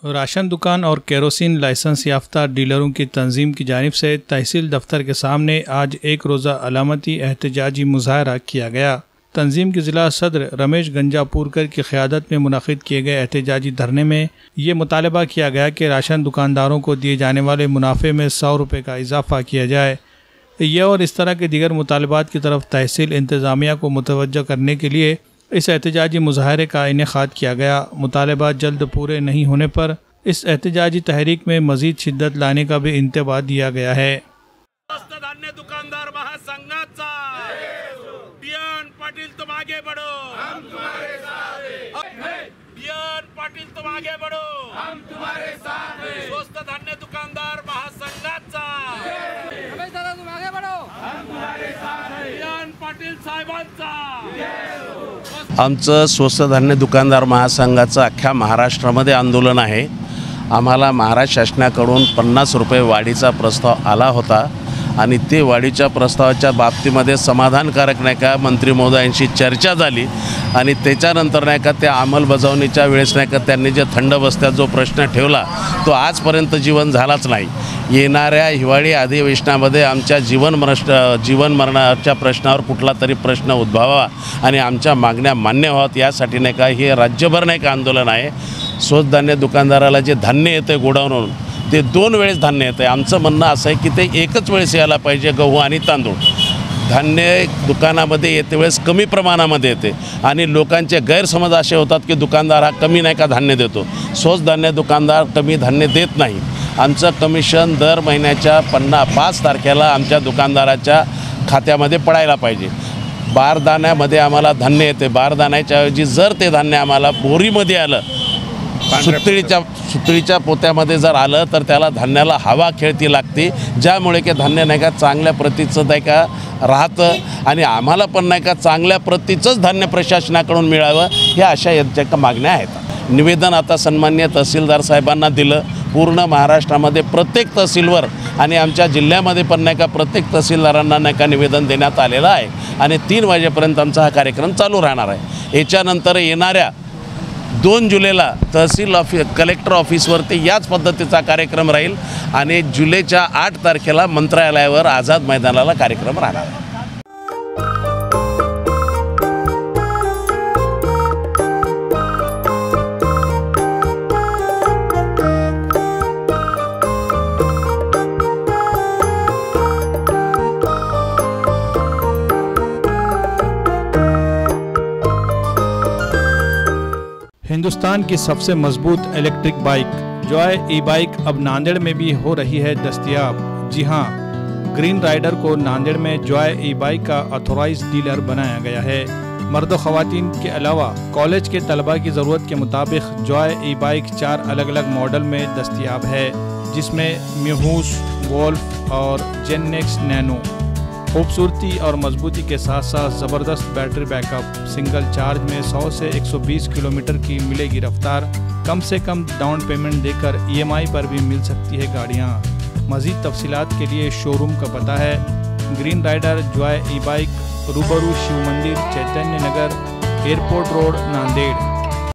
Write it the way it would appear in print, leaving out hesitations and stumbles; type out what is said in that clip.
Ration दुकान और kerosene licence याफ्ता डीलरों की तंजीम की जानिब से तहसील दफ्तर के सामने आज एक रोज़ा अलामती एहतजाजी मुजाहरा किया गया। तंजीम के ज़िला सदर रमेश गंजापुरकर की क़यादत में मुनक़िद किए गए एहतजाजी धरने में ये मुतालबा किया गया कि राशन दुकानदारों को दिए जाने वाले मुनाफे में 100 रुपये का इजाफ़ा किया जाए। यह और इस तरह के दीगर मुतालबात की तरफ तहसील इंतज़ामिया को मुतवज्जो करने के लिए इस एहतजाजी मुजाहरे का इनेकाद किया गया। मुतालबात जल्द पूरे नहीं होने पर इस एहतजाजी तहरीक में मज़ीद शिद्दत लाने का भी इंतबाह दिया गया है। धान्य दुकानदार महासंघाचा बियान पाटील तुम आगे बढ़ो, हम तुम्हारे साथ हैं। बियान पाटील तुम आगे बढ़ो, हम तुम्हारे साथ हैं। स्वस्त धान्य दुकानदार महासंघाचा रमेश दादा तुम आगे बढ़ो, हम तुम्हारे साथ हैं। बियान पाटील साहेबांचा आमचं स्वस्त धान्य दुकानदार महासंघाचं अख्ख्या महाराष्ट्रामध्ये आंदोलन आहे। आम्हाला महाराष्ट्र शासनाकडून 50 रुपये वाढीचा प्रस्ताव आला होता आणि ते वाढीच्या प्रस्तावाच्या बाबतीमध्ये समाधानकारक नाही का मंत्री महोदयांशी चर्चा झाली आणि त्याच्यानंतर नाही का त्या अंमलबजावणीच्या वेळेस नाही का त्यांनी जे थंड बस्त्यात जो प्रश्न ठेवला तो आजपर्यंत जीवन झालाच नाही। येणाऱ्या हिवाळी अधिवेशनामध्ये आमच्या जीवन मरणाच्या प्रश्नावर कुठला तरी प्रश्न उद्भवावा आणि आमच्या मागण्या मान्य व्हाव्यात यासाठी नाही का हे राज्यभर नाही का आंदोलन आहे। स्वस्त धान्य दुकानदाराला जे धान्य येते गोडाऊनवरून ते 2 वेळेस धान्य येते। आमचं म्हणणं असं आहे की ते एकच वेळेस यायला पाहिजे, गहू आणि तांदूळ। धान्य दुकानामध्ये येते वेळेस कमी प्रमाणामध्ये येते आणि लोकांचे गैरसमज असे होतात की दुकानदार हा कमी नाही का धान्य देतो। स्वस्त धान्य दुकानदार कमी धान्य देत नाही। आमचं कमिशन दर महिन्याच्या 5 तारखेला आमच्या दुकानदाराच्या खात्यामध्ये पडायला पाहिजे। बारदाण्यामध्ये आम्हाला धान्य येते, बारदाण्याच्या ऐवजी जर ते धान्य आम्हाला बोरीमध्ये आलं, सुतळीच्या पोत्यामध्ये जर आलं तर त्याला धान्याला हवा खेळती लागते, ज्यामुळे की धान्य नाही का चांगल्या प्रतीचं नाही का राहतं आणि आम्हाला पण नाही का चांगल्या प्रतीचंच धान्य प्रशासनाकडून मिळावं ह्या अशा यांच्या मागण्या आहेत। निवेदन आता सन्माननीय तहसीलदार साहेबांना दिलं। पूर्ण महाराष्ट्रामध्ये प्रत्येक तहसीलवर आणि आमच्या जिल्ह्यामध्ये पण नाही का प्रत्येक तहसीलदारांना नाही का निवेदन देण्यात आलेलं आहे आणि 3 वाजेपर्यंत आमचा हा कार्यक्रम चालू राहणार आहे। याच्यानंतर येणाऱ्या 2 जुलैला तहसील कलेक्टर ऑफिसवरती याच पद्धतीचा कार्यक्रम राहील आणि जुलैच्या 8 तारखेला मंत्रालयावर आझाद मैदानाला कार्यक्रम राहणार आहे। हिंदुस्तान की सबसे मजबूत electric bike Joy e bike अब नांदेड़ में भी हो रही है दस्तयाब। जी हां, ग्रीन राइडर को नांदेड़ में जॉय ई बाइक का ऑथोराइज्ड डीलर बनाया गया है। मर्द ख़वातीन के अलावा कॉलेज के तलबा की ज़रूरत के मुताबिक जॉय ई बाइक 4 अलग अलग मॉडल में दस्तयाब है, जिसमें म्यूहूस, वोल्फ और जेननेक्स नैनो। खूबसूरती और मजबूती के साथ साथ ज़बरदस्त बैटरी बैकअप, सिंगल चार्ज में 100 से 120 किलोमीटर की मिलेगी रफ्तार। कम से कम डाउन पेमेंट देकर EMI पर भी मिल सकती है गाड़ियाँ। मज़ीद तफसीलात के लिए शोरूम का पता है green rider joy e bike, रूबरू शिव मंदिर, चैतन्य नगर, एयरपोर्ट रोड, नांदेड़।